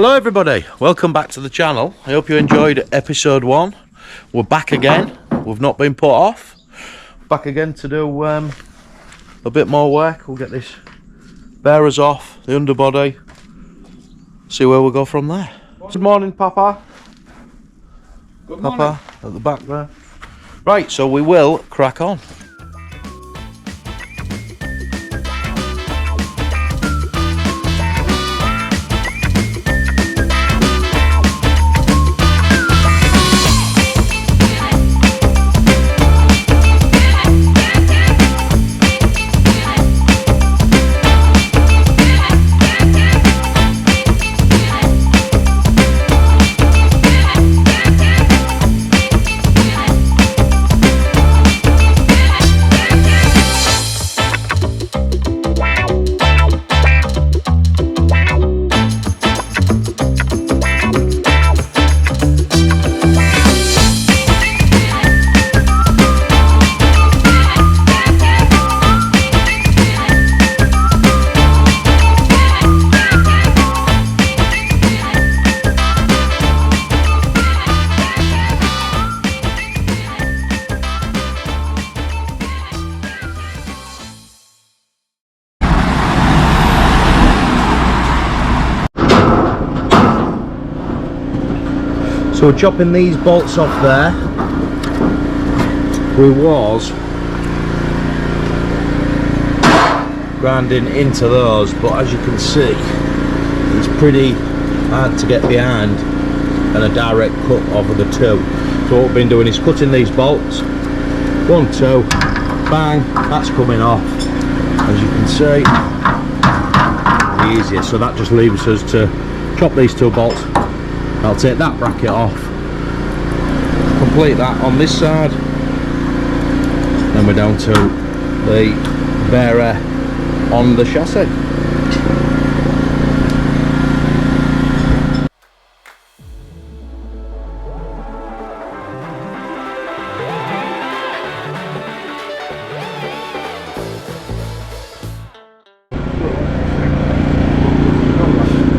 Hello everybody, welcome back to the channel. I hope you enjoyed episode 1. We're back again, we've not been put off. Back again to do a bit more work. We'll get this bearers off, the underbody, see where we'll go from there. Good morning, Papa. Good morning. Papa, at the back there. Right, so we will crack on. So we're chopping these bolts off there. We was grinding into those, but as you can see, it's pretty hard to get behind and a direct cut over the two. So what we've been doing is cutting these bolts. 1, 2, bang, that's coming off. As you can see, the easier. So that just leaves us to chop these 2 bolts. I'll take that bracket off, complete that on this side, then we're down to the bearer on the chassis.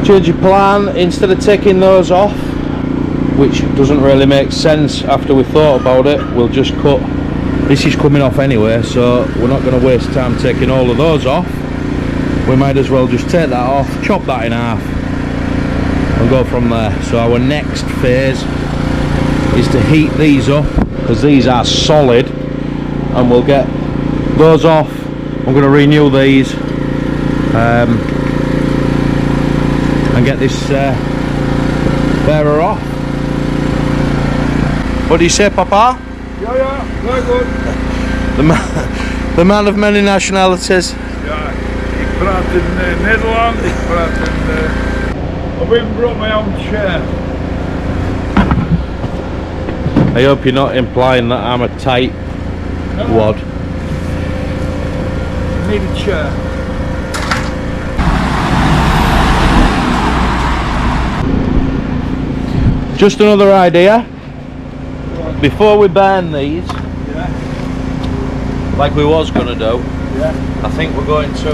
Change your plan. Instead of taking those off, which doesn't really make sense after we thought about it, we'll just cut. This is coming off anyway, so we're not going to waste time taking all of those off. We might as well just take that off, chop that in half and go from there. So our next phase is to heat these up, because these are solid, and we'll get those off. I'm going to renew these and get this bearer off. What do you say, Papa? Yeah, very good. The man of many nationalities. Ja, ik praat in Nederland, ik praat in... I've even brought my own chair. I hope you're not implying that I'm a tight wad. I need a chair. Just another idea. Before we burn these, like we was going to do, I think we're going to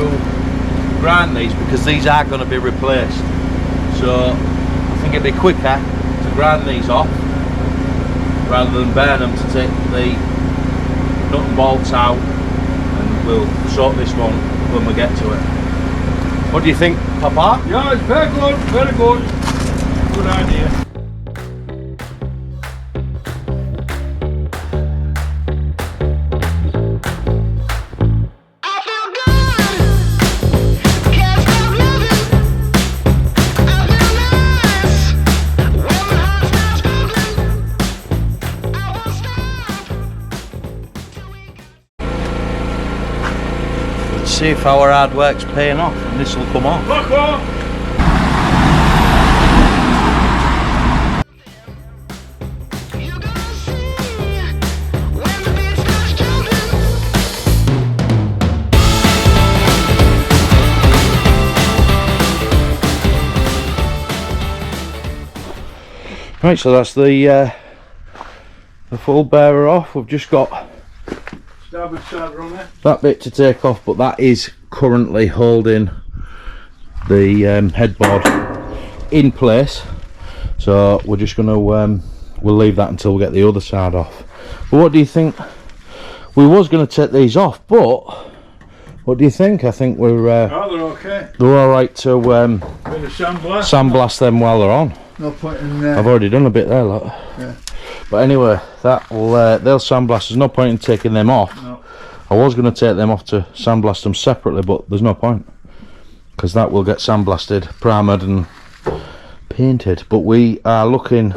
grind these, because these are going to be replaced. So I think it'd be quicker to grind these off rather than burn them, to take the nut and bolts out, and we'll sort this one when we get to it. What do you think, Papa? Yeah, it's very good, very good. Good idea. See if our hard work's paying off, and this will come off. Fuck off! Right, so that's the full bearer off. We've just got that bit to take off, but that is currently holding the headboard in place, so we're just gonna we'll leave that until we get the other side off. But what do you think? We was going to take these off, but what do you think? I think we're oh, they're okay. They're all right to bit of sandblast. sandblast them while they're on. No point in there. I've already done a bit there, look. Yeah. But anyway, that will they'll sandblast. There's no point in taking them off. No. I was going to take them off to sandblast them separately, but there's no point, because that will get sandblasted, primered and painted. But we are looking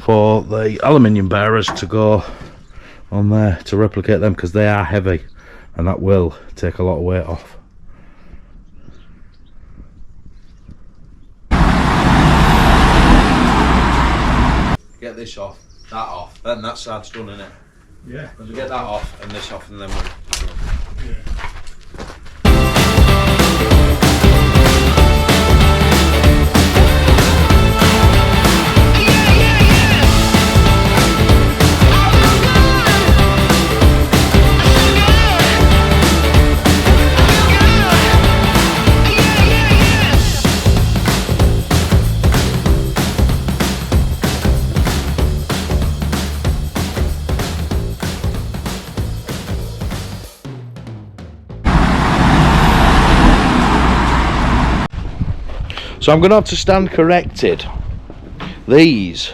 for the aluminium bearers to go on there to replicate them, because they are heavy and that will take a lot of weight off. Get this off, that off, then that side's done, innit? Yeah. Because we get that off and this off, and then we'll... Yeah. So I'm going to have to stand corrected. These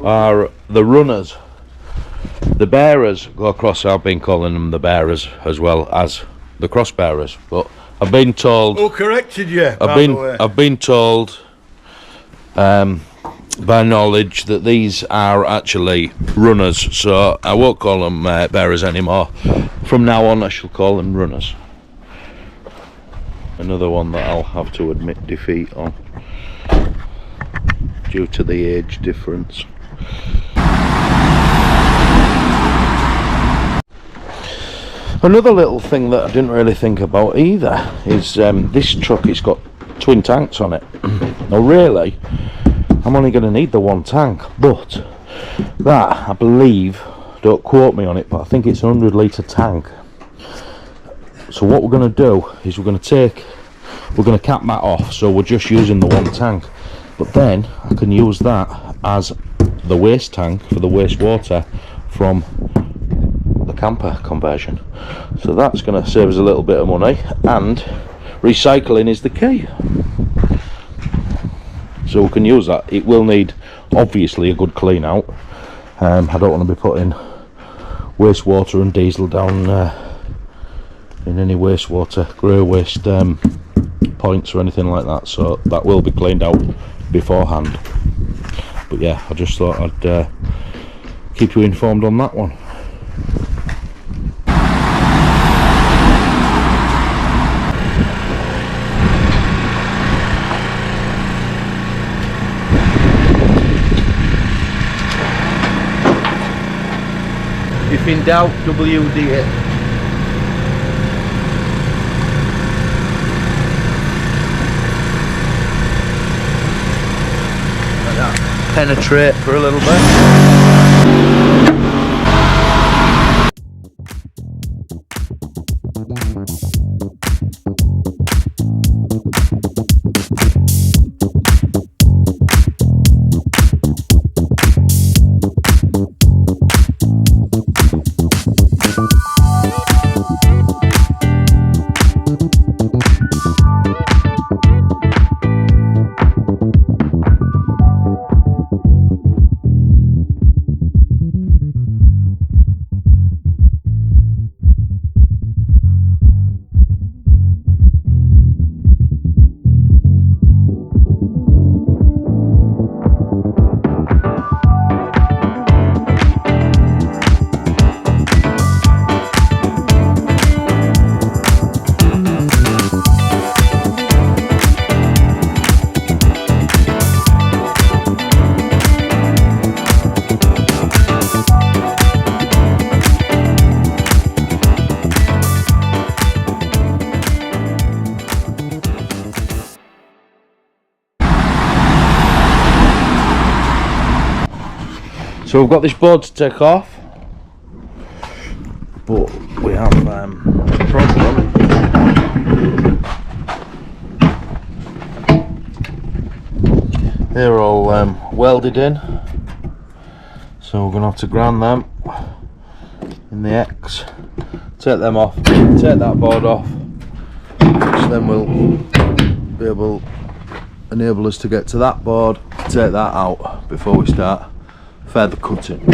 are the runners. The bearers go across. I've been calling them the bearers as well as the cross bearers, but I've been told. Who corrected you? I've been told by knowledge that these are actually runners, so I won't call them bearers anymore. From now on, I shall call them runners. Another one that I'll have to admit defeat on due to the age difference. Another little thing that I didn't really think about either is this truck, it's got twin tanks on it. Now really, I'm only going to need the one tank, but that, I believe, don't quote me on it, but I think it's a 100 litre tank. So what we're going to do is we're going to cap that off, so we're just using the one tank, but then I can use that as the waste tank for the wastewater from the camper conversion. So that's going to save us a little bit of money, and recycling is the key. So we can use that. It will need obviously a good clean out. I don't want to be putting wastewater and diesel down in any wastewater, grey waste points or anything like that, so that will be cleaned out beforehand. But yeah, I just thought I'd keep you informed on that one. If in doubt, WD it. Penetrate for a little bit. So we've got this board to take off, but we have a problem. They're all welded in, so we're going to have to ground them in the X, take them off, take that board off, which then will be able to enable us to get to that board, take that out before we start further cutting.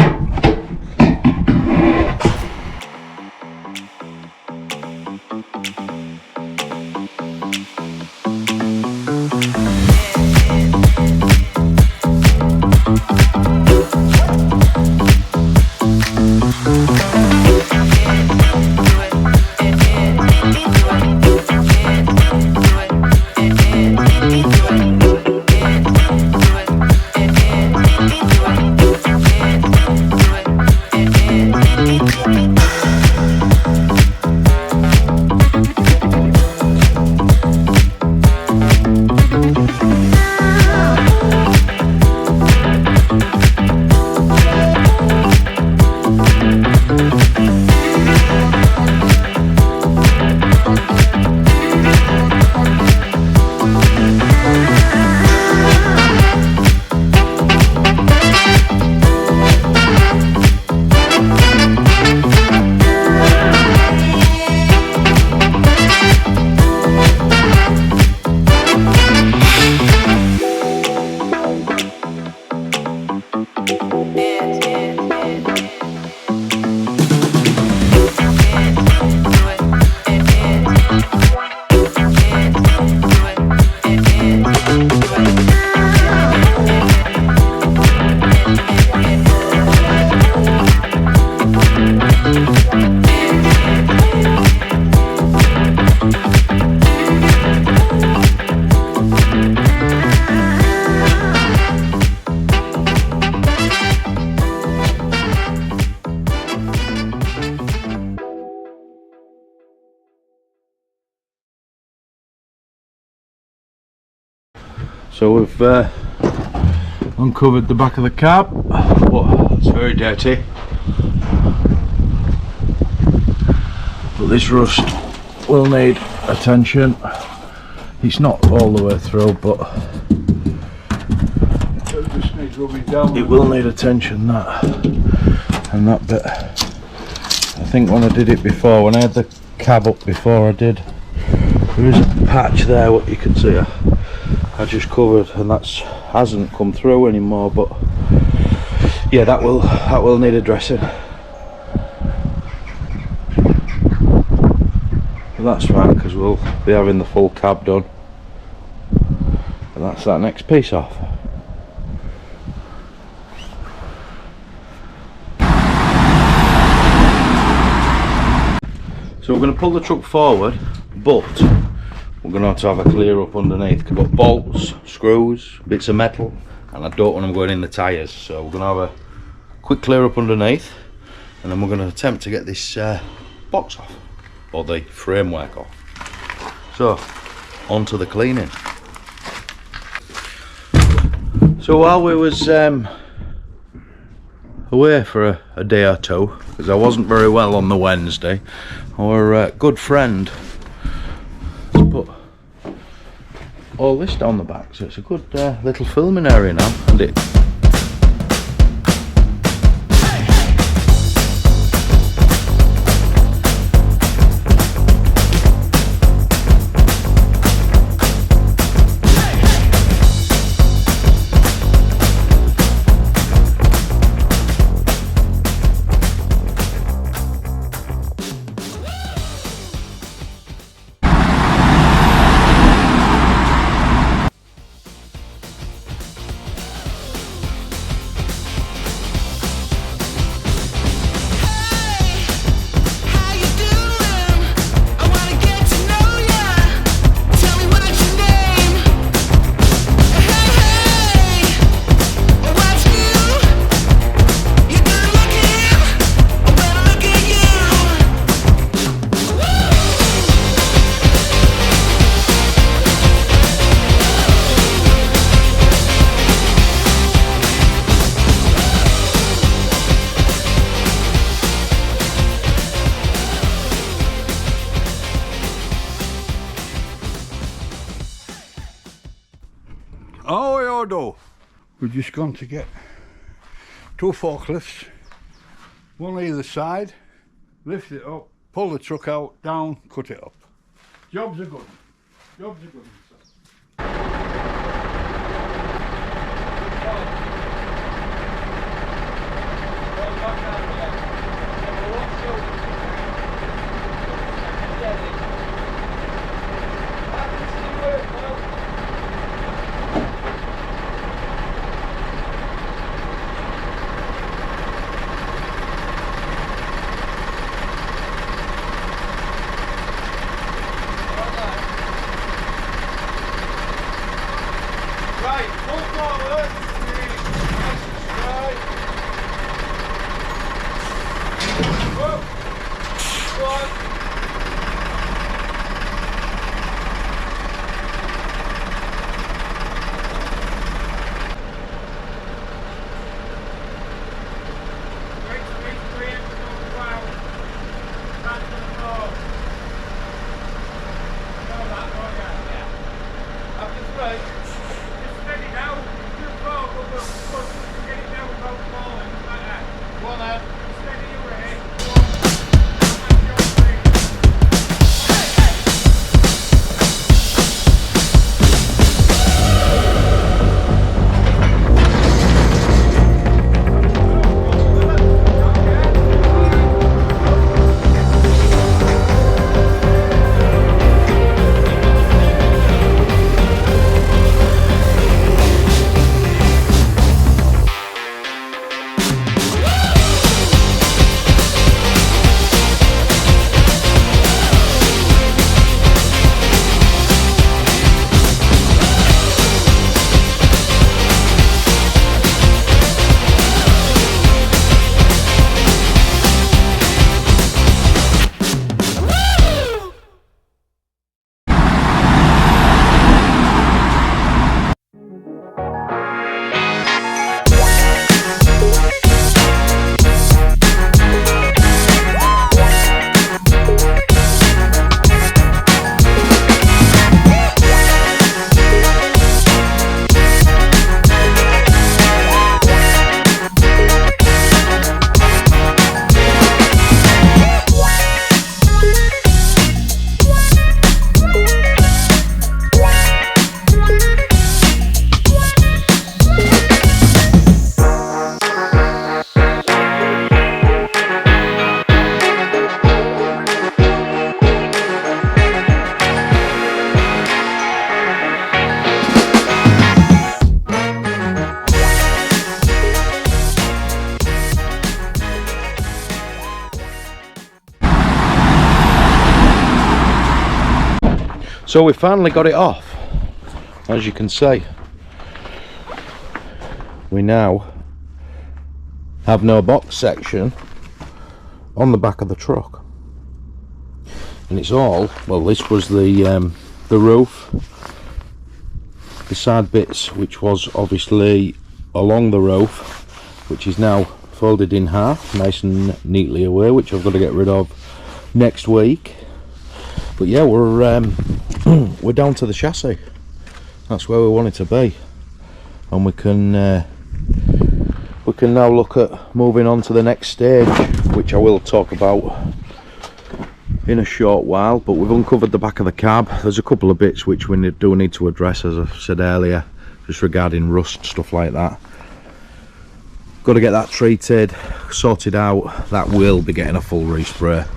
So we've uncovered the back of the cab. Oh, it's very dirty, but this rust will need attention. It's not all the way through, but it will need attention, that and that bit. I think when I did it before, when I had the cab up before I did, there is a patch there what you can see I just covered, and that hasn't come through anymore, but yeah, that will need addressing. But that's fine, because we'll be having the full cab done, and that's that next piece off. So we're going to pull the truck forward, but we're going to have a clear up underneath. We've got bolts, screws, bits of metal, and I don't want them going in the tyres, so we're going to have a quick clear up underneath, and then we're going to attempt to get this box off, or the framework off. So on to the cleaning. So while we was away for a day or two, because I wasn't very well on the Wednesday, our good friend has put all this down the back, so it's a good little filming area now, and it We've just gone to get 2 forklifts, one on either side, lift it up, pull the truck out, down, cut it up. Jobs are good. Jobs are good. So we finally got it off, as you can see. We now have no box section on the back of the truck, and it's all, well, this was the roof, the side bits, which was obviously along the roof, which is now folded in half, nice and neatly away, which I've got to get rid of next week. But yeah, we're down to the chassis. That's where we want it to be, and we can now look at moving on to the next stage, which I will talk about in a short while. But we've uncovered the back of the cab. There's a couple of bits which we do need to address, as I said earlier, just regarding rust, stuff like that. Got to get that treated, sorted out. That will be getting a full respray.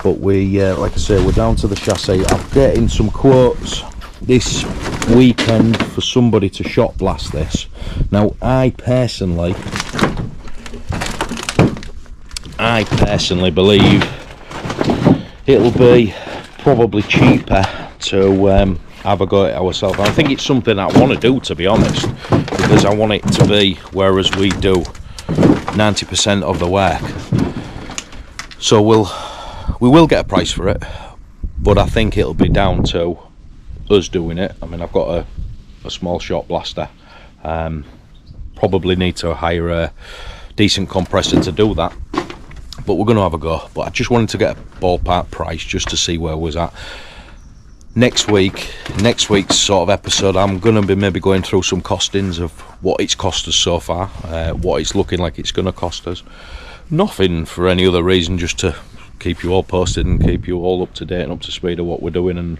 But we, like I say, we're down to the chassis. I'm getting some quotes this weekend for somebody to shot blast this. Now, I personally believe it'll be probably cheaper to have a go at it ourselves. I think it's something I want to do, to be honest, because I want it to be, whereas we do 90% of the work. So we will get a price for it, but I think it'll be down to us doing it. I mean, I've got a small shot blaster, probably need to hire a decent compressor to do that, but we're going to have a go. But I just wanted to get a ballpark price just to see where we was at. next week's sort of episode, I'm going to be maybe going through some costings of what it's cost us so far, what it's looking like it's going to cost us. Nothing for any other reason, just to keep you all posted and keep you all up to date and up to speed of what we're doing and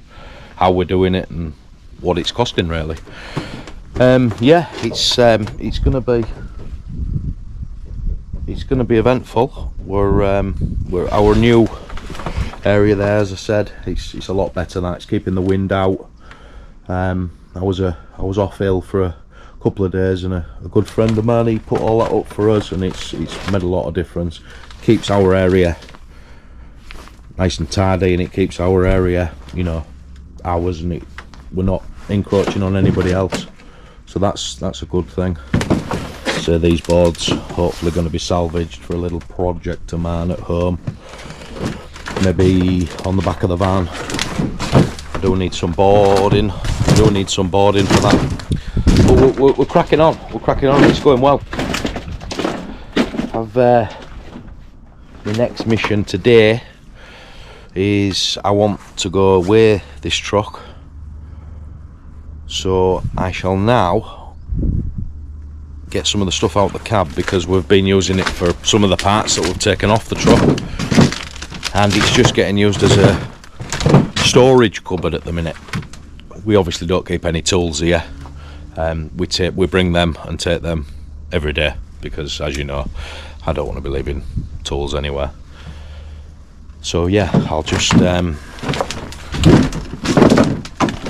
how we're doing it and what it's costing, really. Yeah, it's going to be eventful. We're our new area there, as I said, it's a lot better now. It's keeping the wind out. I was off ill for a couple of days, and a good friend of mine, he put all that up for us, and it's made a lot of difference. Keeps our area nice and tidy, and it keeps our area, you know, ours, and we're not encroaching on anybody else, so that's a good thing. So these boards hopefully going to be salvaged for a little project of mine at home, maybe on the back of the van. I do need some boarding. For that. But we're cracking on. It's going well. The next mission today is I want to go weigh this truck. So I shall now get some of the stuff out of the cab, because we've been using it for some of the parts that we've taken off the truck, and it's just getting used as a storage cupboard at the minute. We obviously don't keep any tools here. We bring them and take them every day, because, as you know, I don't want to be leaving tools anywhere. So yeah, I'll just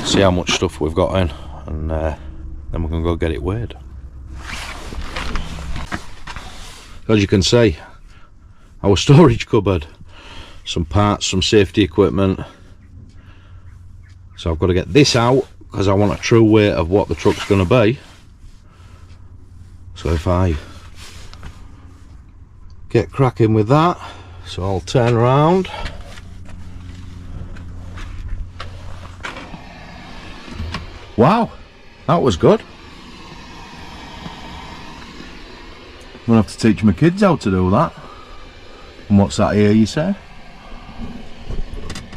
see how much stuff we've got in, and then we're going to go get it weighed. As you can see, our storage cupboard, some parts, some safety equipment. So I've got to get this out, because I want a true weight of what the truck's going to be. So if I get cracking with that, so I'll turn around. Wow, that was good. I'm going to have to teach my kids how to do that. And what's that here, you say?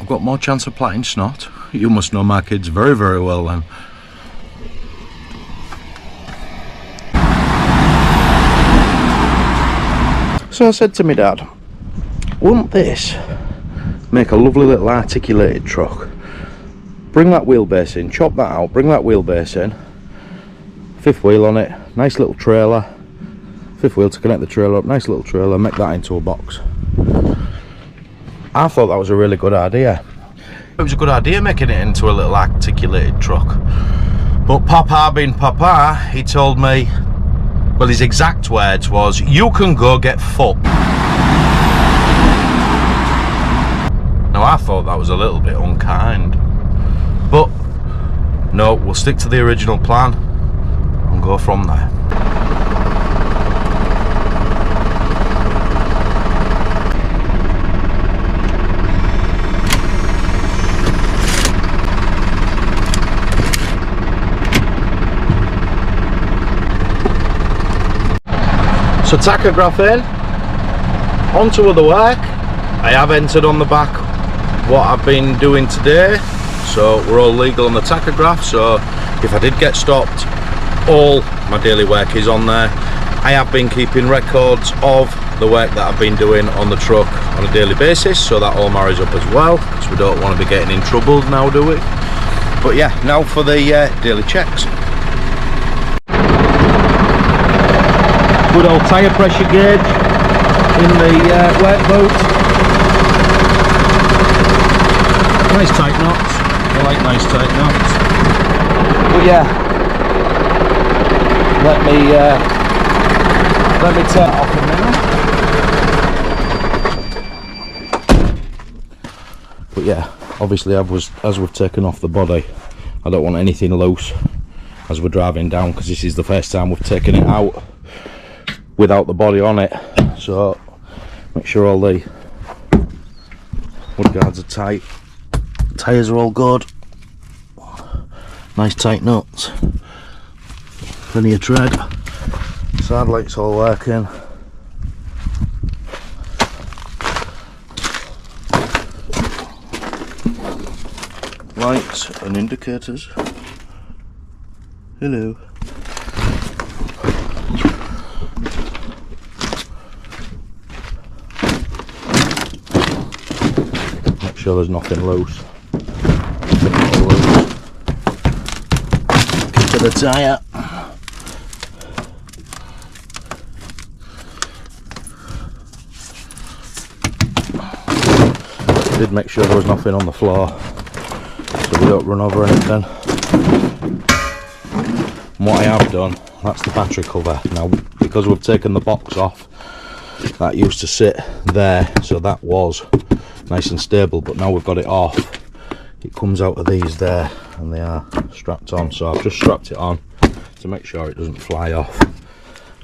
I've got more chance of plaiting snot. You must know my kids very, very well then. So I said to my dad, wouldn't this make a lovely little articulated truck? Bring that wheelbase in, chop that out, bring that wheelbase in, fifth wheel on it, nice little trailer, fifth wheel to connect the trailer up, nice little trailer, make that into a box. I thought that was a really good idea. It was a good idea making it into a little articulated truck. But Papa being Papa, he told me, well, his exact words was, you can go get fucked. Now I thought that was a little bit unkind. But no, we'll stick to the original plan and go from there. So tachograph in, onto other work. I have entered on the back what I've been doing today, so we're all legal on the tachograph. So if I did get stopped, all my daily work is on there. I have been keeping records of the work that I've been doing on the truck on a daily basis, so that all marries up as well, because we don't want to be getting in trouble now, do we? But yeah, now for the daily checks. Good old tyre pressure gauge in the work boot. Nice tight knots. I like nice tight knots. But yeah, let me turn it off a minute. But yeah, obviously as we've taken off the body, I don't want anything loose as we're driving down, because this is the first time we've taken it out without the body on it. So make sure all the mud guards are tight, tyres are all good, nice tight nuts, plenty of tread, side lights all working. lights and indicators. Hello. Make sure there's nothing loose. Kick of the tyre. Did make sure there was nothing on the floor so we don't run over anything. And what I have done, that's the battery cover. Now, because we've taken the box off, that used to sit there, so that was nice and stable, but now we've got it off, it comes out of these there, and they are strapped on. So I've just strapped it on to make sure it doesn't fly off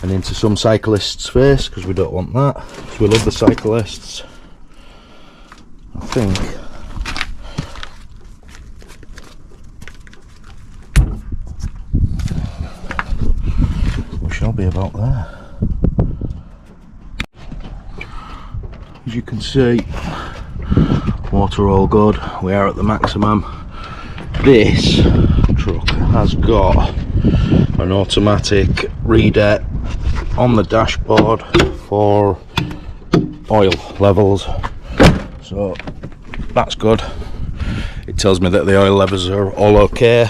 and into some cyclist's face, because we don't want that, because we love the cyclists. I think we shall be about there. As you can see, water all good, we are at the maximum. This truck has got an automatic reader on the dashboard for oil levels, so that's good. It tells me that the oil levels are all okay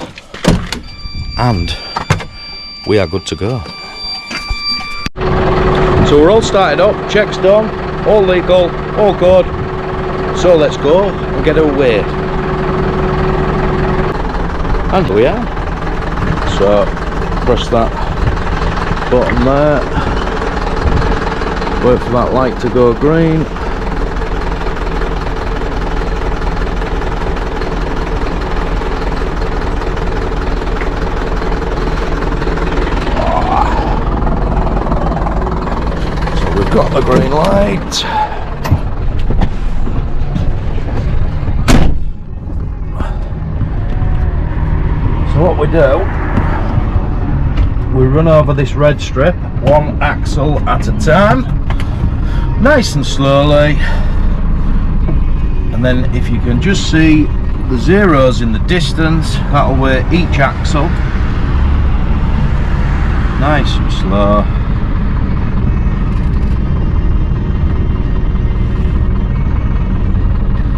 and we are good to go. So we're all started up, checks done, all legal, all good. So let's go and get away. And we are. So press that button there, wait for that light to go green. So we've got the green light. So what we do, we run over this red strip, one axle at a time, nice and slowly, and then if you can just see the zeros in the distance, that'll weigh each axle, nice and slow.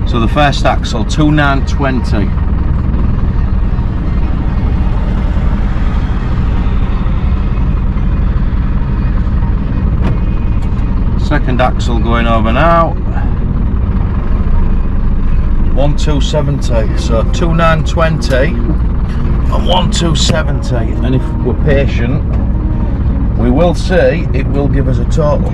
So the first axle, 2920. Second axle going over now, 1270. So 2920 and 1270, and if we're patient we will see it will give us a total.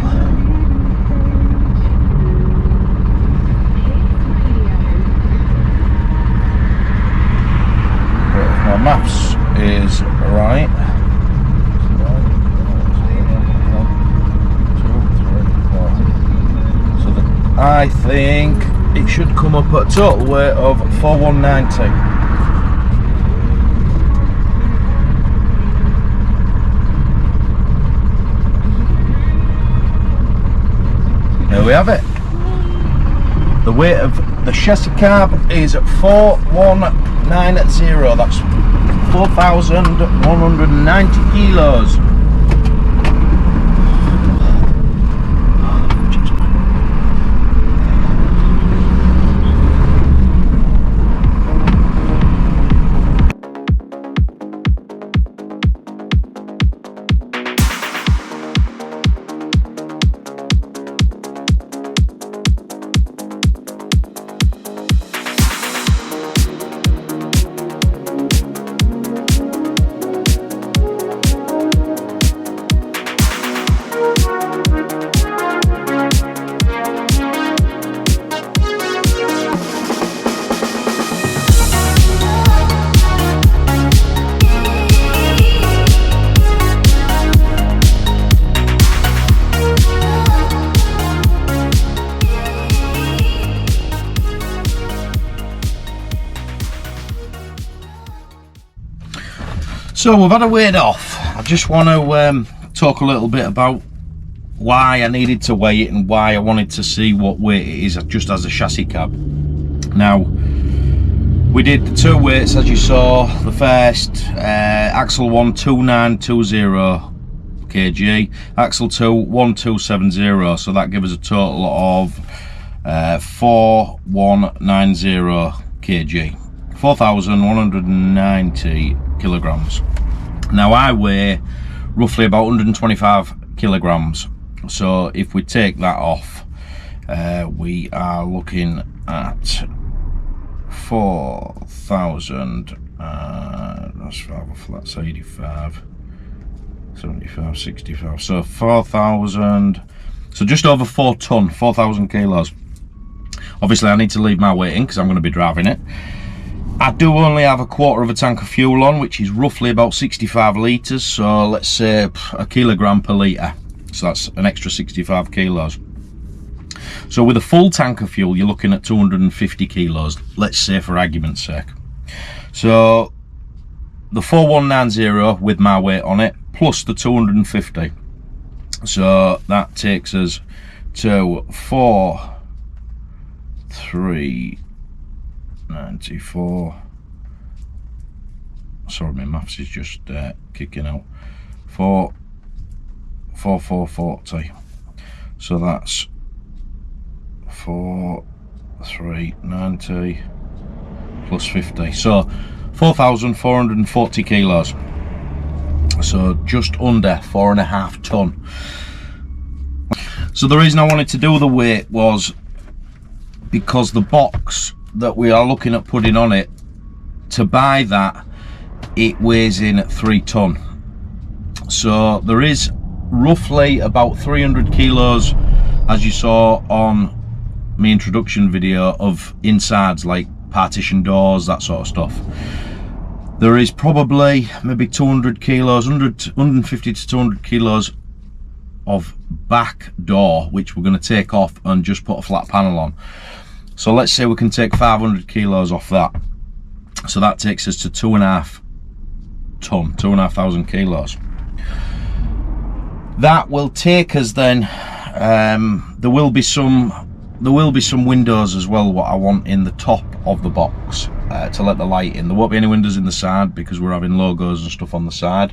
But if my maths is right, I think it should come up at a total weight of 4190. There we have it. The weight of the chassis cab is 4190. That's 4,190 kilos. So we've had a weigh off. I just want to talk a little bit about why I needed to weigh it and why I wanted to see what weight it is just as a chassis cab. Now, We did the two weights as you saw. The first, axle 1 2920 kg, axle 2 1270, so that gives us a total of 4190 kg, 4190 kilograms. Now I weigh roughly about 125 kilograms, so if we take that off, we are looking at 4,000, that's 85, 75, 65, so 4,000, so just over 4 ton, 4,000 kilos. Obviously I need to leave my weight in because I'm going to be driving it. I do only have a quarter of a tank of fuel on, which is roughly about 65 litres, so let's say a kilogram per litre, so that's an extra 65 kilos. So with a full tank of fuel you're looking at 250 kilos, let's say, for argument's sake. So the 4190 with my weight on it plus the 250, so that takes us to 4,394. Sorry, my maths is just kicking out. 4,440. So that's 4,390 plus 50. So 4,440 kilos. So just under 4.5 ton. So the reason I wanted to do the weight was because the box that we are looking at putting on it, to buy that, it weighs in at 3 ton. So there is roughly about 300 kilos, as you saw on my introduction video, of insides like partition doors, that sort of stuff. There is probably maybe 200 kilos, 150 to 200 kilos of back door, which we're going to take off and just put a flat panel on. So let's say we can take 500 kilos off that, so that takes us to 2.5 ton, 2,500 kilos. That will take us then, there will be some windows as well, what I want in the top of the box, to let the light in. There won't be any windows in the side because we're having logos and stuff on the side,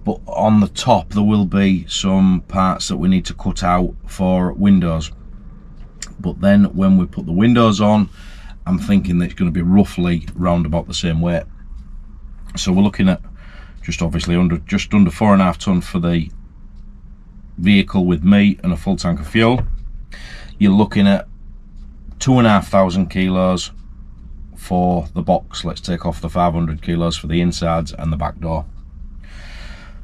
but on the top there will be some parts that we need to cut out for windows. But then when we put the windows on, I'm thinking that it's going to be roughly round about the same weight. So we're looking at just obviously just under 4.5 ton for the vehicle with me and a full tank of fuel. You're looking at 2,500 kilos for the box. Let's take off the 500 kilos for the insides and the back door.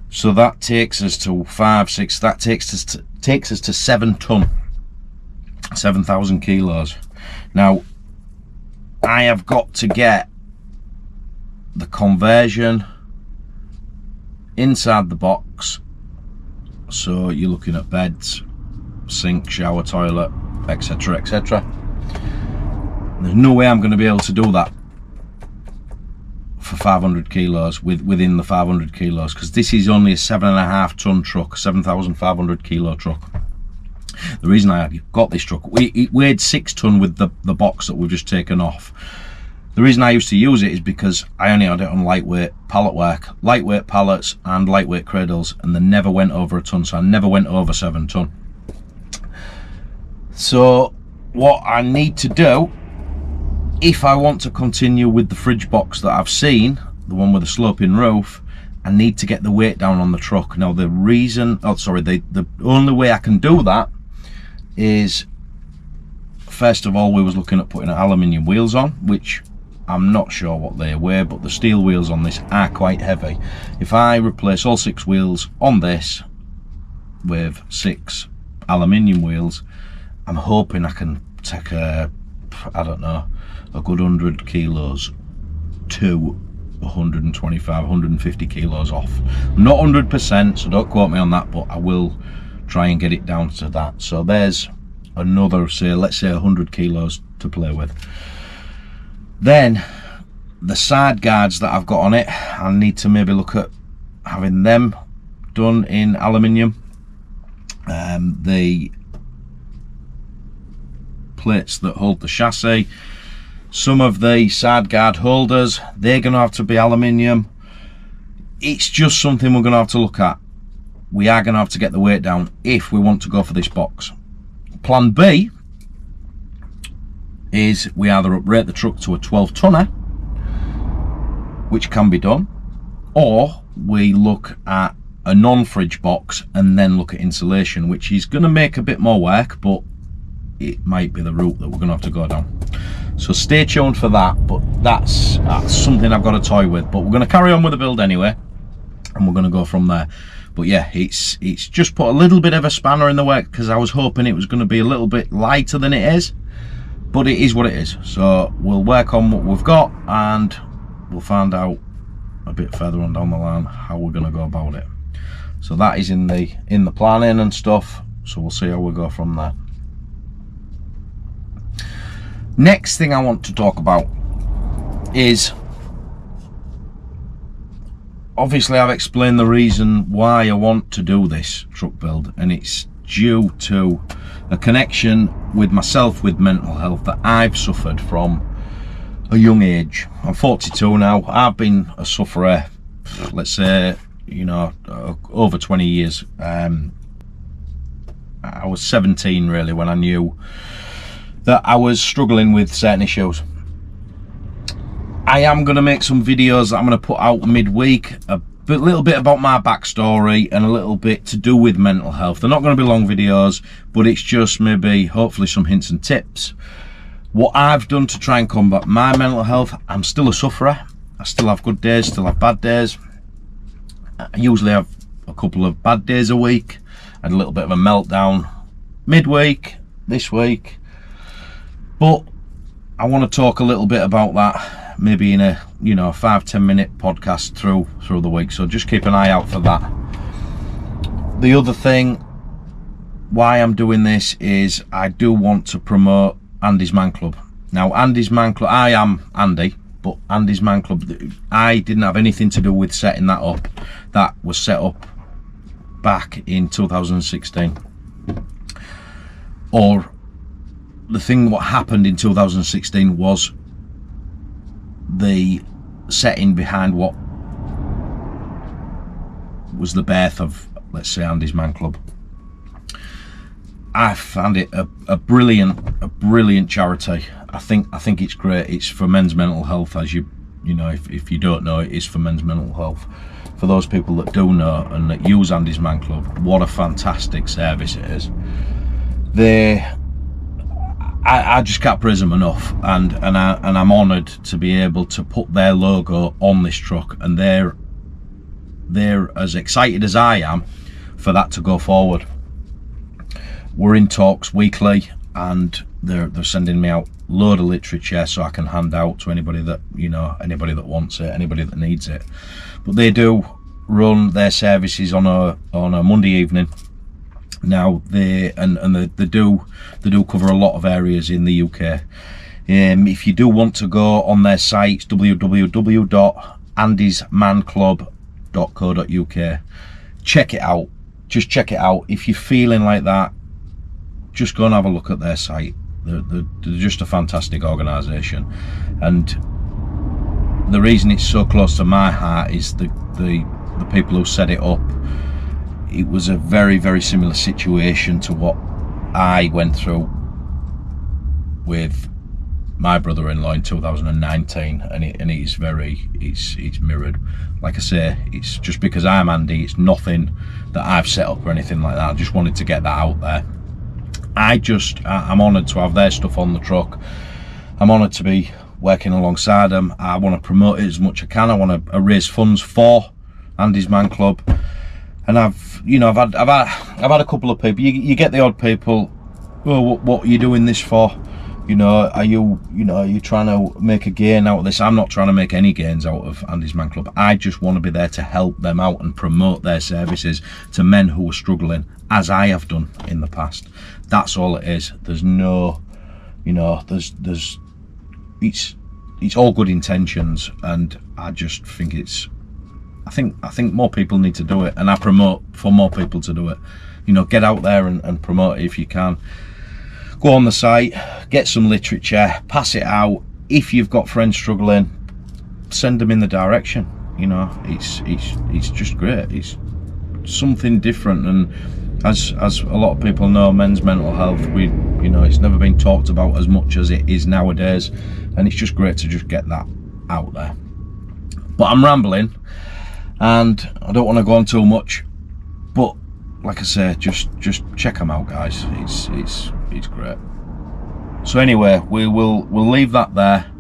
So that takes us to 5, 6. That takes us to 7 ton, 7,000 kilos. Now I have got to get the conversion inside the box. So you're looking at beds, sink, shower, toilet, etc, etc. There's no way I'm going to be able to do that for 500 kilos within the 500 kilos, because this is only a 7.5 ton truck, 7,500 kilo truck. The reason I got this truck, it weighed 6 ton with the box that we've just taken off. The reason I used to use it is because I only had it on lightweight pallet work, lightweight pallets and lightweight cradles, and they never went over a ton, so I never went over 7 ton. So what I need to do, if I want to continue with the fridge box that I've seen, the one with the sloping roof, I need to get the weight down on the truck. Now the reason, the only way I can do that is, first of all, we was looking at putting aluminium wheels on, which I'm not sure what they weigh, but the steel wheels on this are quite heavy. If I replace all 6 wheels on this with 6 aluminium wheels, I'm hoping I can take I don't know, a good 100 kilos to 125, 150 kilos off. Not 100%, so don't quote me on that, but I will try and get it down to that. So there's another, say, let's say 100 kilos to play with. Then the side guards that I've got on it, I need to maybe look at having them done in aluminium. The plates that hold the chassis, Some of the side guard holders, they're going to have to be aluminium. It's just something we're going to have to look at. We are going to have to get the weight down if we want to go for this box. Plan B is we either uprate the truck to a 12 tonner, which can be done, or we look at a non-fridge box and then look at insulation, which is going to make a bit more work, but it might be the route that we're going to have to go down. So stay tuned for that, but that's something I've got to toy with. But we're going to carry on with the build anyway, and we're going to go from there. But yeah, it's just put a little bit of a spanner in the work, because I was hoping it was going to be a little bit lighter than it is, but it is what it is. So we'll work on what we've got, and we'll find out a bit further on down the line how we're going to go about it. So that is in the planning and stuff, so we'll see how we go from there. Next thing I want to talk about is, obviously I've explained the reason why I want to do this truck build, and it's due to a connection with myself with mental health that I've suffered from a young age. I'm 42 now. I've been a sufferer, let's say, you know, over 20 years. I was 17 really when I knew that I was struggling with certain issues. I am going to make some videos that I'm going to put out midweek, a little bit about my backstory and a little bit to do with mental health. They're not going to be long videos, but it's just maybe hopefully some hints and tips. What I've done to try and combat my mental health. I'm still a sufferer. I still have good days, still have bad days. I usually have a couple of bad days a week. I had a little bit of a meltdown midweek, this week. But I want to talk a little bit about that, maybe in a 5-10 minute podcast through the week. So just keep an eye out for that. The other thing why I'm doing this is I do want to promote Andy's Man Club. Now, Andy's Man Club, I am Andy, but Andy's Man Club, I didn't have anything to do with setting that up. That was set up back in 2016. Or the thing what happened in 2016 was the setting behind what was the birth of, let's say, Andy's Man Club. I found it a brilliant charity. I think it's great. It's for men's mental health, as you know, if you don't know, it is for men's mental health. For those people that do know and that use Andy's Man Club, what a fantastic service it is. I just can't praise them enough, and I'm honoured to be able to put their logo on this truck, and they're as excited as I am for that to go forward. We're in talks weekly, and they're sending me out a load of literature so I can hand out to anybody that anybody that wants it, anybody that needs it. But they do run their services on a Monday evening. Now they do cover a lot of areas in the UK. If you do want to go on their site, it's www.andysmanclub.co.uk. check it out. Just check it out. If you're feeling like that, just go and have a look at their site. They're just a fantastic organisation, and the reason it's so close to my heart is the people who set it up. It was a very similar situation to what I went through with my brother-in-law in 2019, and it's mirrored. Like I say, it's just because I'm Andy, it's nothing that I've set up or anything like that. I just wanted to get that out there. I'm honoured to have their stuff on the truck. I'm honoured to be working alongside them. I want to promote it as much as I can. I want to raise funds for Andy's Man Club. And I've had a couple of people. You get the odd people. Oh, what are you doing this for? Are you trying to make a gain out of this? I'm not trying to make any gains out of Andy's Man Club. I just want to be there to help them out and promote their services to men who are struggling, as I have done in the past. That's all it is. There's no, it's all good intentions, and I just think I think more people need to do it, and I promote for more people to do it. Get out there and promote it if you can. Go on the site, get some literature, pass it out. if you've got friends struggling, send them in the direction. You know, it's just great. It's something different, and as a lot of people know, men's mental health, you know, it's never been talked about as much as it is nowadays, and it's just great to just get that out there. But I'm rambling, and I don't want to go on too much, but like I say, just check them out, guys. It's great. So anyway, we'll leave that there.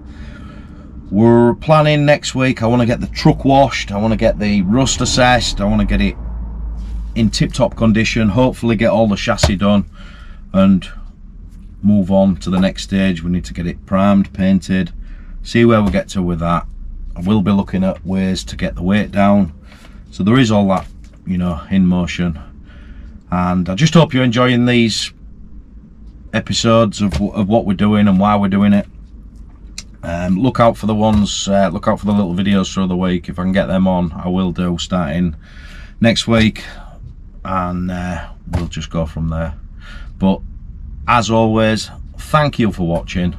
We're planning next week, I want to get the truck washed, I want to get the rust assessed, I want to get it in tip-top condition, hopefully get all the chassis done and move on to the next stage. We need to get it primed, painted, see where we get to with that. I will be looking at ways to get the weight down, so there is all that, you know, in motion. And I just hope you're enjoying these episodes of what we're doing and why we're doing it. Look out for the ones, look out for the little videos through the week. If I can get them on, I will do, starting next week, and we'll just go from there. But as always, thank you for watching.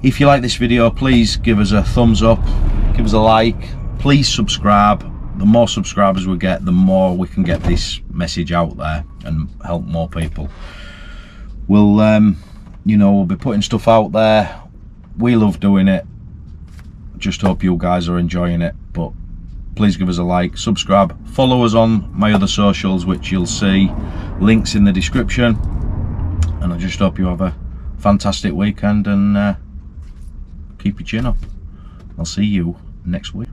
If you like this video, please give us a thumbs up, give us a like, please subscribe. The more subscribers we get, the more we can get this message out there and help more people. We'll you know, we'll be putting stuff out there. We love doing it. Just hope you guys are enjoying it. But please give us a like, subscribe, follow us on my other socials, which you'll see links in the description. And I just hope you have a fantastic weekend, and keep your chin up. I'll see you next week.